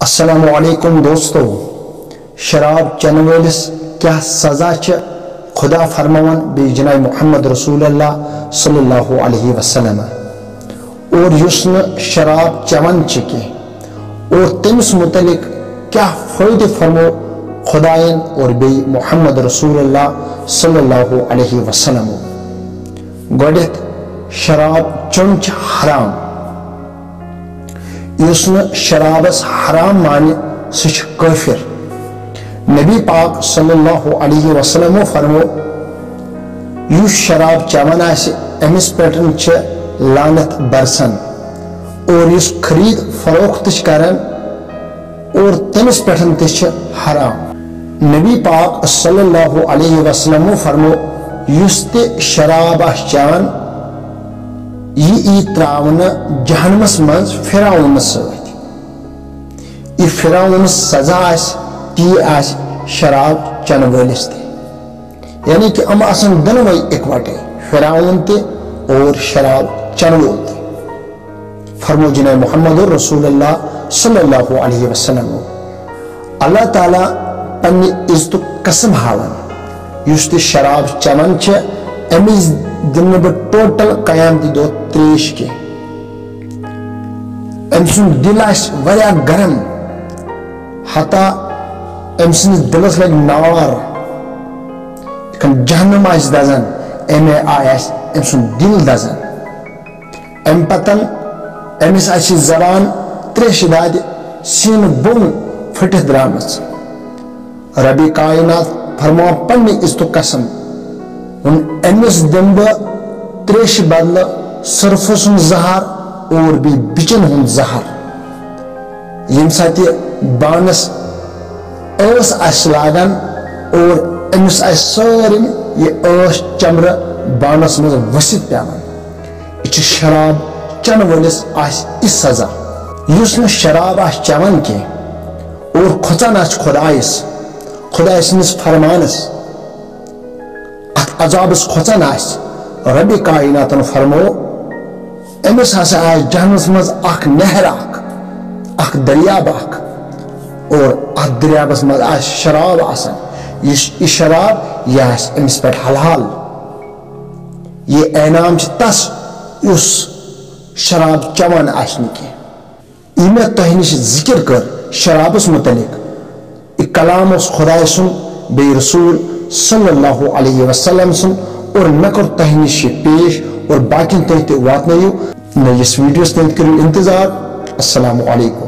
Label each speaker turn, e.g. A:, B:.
A: السلام علیکم دوستو، شراب چن وٲلِس کیا سزا چھِ خدا فرماوان بیٚیہِ جناب محمد رسول اللہ صلی اللہ علیہ وسلم اور یُس نہٕ شراب چٮ۪وان چھِ کینٛہہ اور تٔمِس متعلق کیا فٲیدٕ فرمو خدایَن اور بیٚیہِ محمد رسول اللہ صلی اللہ علیہ وسلم گۄڈنٮ۪تھ شراب چیوٚن چھِ حرام۔ یُس نہٕ شرابس حرام مانہِ سُہ چھُ کٲفِر۔ نبی پاک صلی اللہ علیہ وسلم فرمو یُس شراب چٮ۪وان آسہِ أمِس پٮ۪ٹھ چھِ لعنت برسان اور یُس خرید فروخت چھِ کران اور تٔمِس پٮ۪ٹھ تہِ چھِ حرام۔ نبی پاک صلی اللہ علیہ وسلم فرمو یُس تہِ شراب آسہِ چٮ۪وان یہ ای تراونہٕ جہنمس منٛز فرعونس سۭتۍ۔ یہِ فرعونس سزا آسہِ تی آسہِ شراب چٮ۪نہٕ وٲلِس تہِ، یعنی کہ یِم آسن دۄنوے اِکوٹے، فرعون تہِ اور شراب چٮ۪نہٕ وول تہِ۔ فرمو جناب محمد رسول اللہ صلی اللہ علیہ وسلم اللہ تعالیٰ پننہِ عزتُک قسم ہاوان یُس تہِ شراب چٮ۪وان چھِ أمِس دِمہٕ نہٕ بہٕ ٹوٹل قیامتی دۄہ تریش کینٛہہ۔ أمۍ سُنٛد دِل آسہِ واریاہ گرم، حتیٰ أمۍ سٕنٛدِس دِلس لگہِ نار، یِتھ کٔنۍ جہنم آسہِ دزان اَمے آیہِ آسہِ أمۍ سُنٛد دِل دزان۔ اَمہِ پتہٕ أمِس آسہِ زبان تریشہِ دادِ سیٖنہٕ بۄن پھٔٹِتھ درٛامٕژ۔ ربِ کائنات فرماوان پننہِ عزتُک قسم أمِس دِمہٕ بہٕ تریشہِ بدلہٕ سرفہٕ سُنٛد زہر اور بیٚیہِ بِچن ہُنٛد زہر۔ ییٚمہِ ساتہٕ یہِ بانس ٲس آسہِ لاگان اور أمِس آسہِ سٲرٕے یہِ ٲس چمرٕ بانس منٛز ؤسِتھ پیوان۔ یہِ چھُ شراب چٮ۪نہٕ وٲلِس آسہِ یہِ سزا۔ یُس نہٕ شراب آسہِ چٮ۪وان کینٛہہ اور کھوژان آسہِ خدایہِ سٕنٛدِس فرمانس، اتھ عذابس کھوژان آسہِ، ربِ کائناتن فرمو أمِس ہسا آسہِ جہنمس منٛز اکھ نہر اکھ دریاب اکھ اور اتھ دریابس منٛز آسہِ شراب آسان۔ یہِ شراب یہِ آسہِ أمِس پٮ۪ٹھ حلال۔ یہِ انعام چھُ تس یُس شراب چٮ۪وان آسہِ نہٕ کینٛہہ۔ یہِ مےٚ تۄہہِ نِش ذِکر کٔر شرابس متعلق، یہِ کلام اوس خۄداے سُنٛد بیٚیہِ رسول صلی اللہ علیہ وسلم سُنٛد اور مےٚ کوٚر تۄہہِ نِش یہِ پیش اور باقین تُہۍ تہِ واتنٲیِو نٔیِس ویڈیوس تام کٔرِو انتظار۔ السلام علیکم۔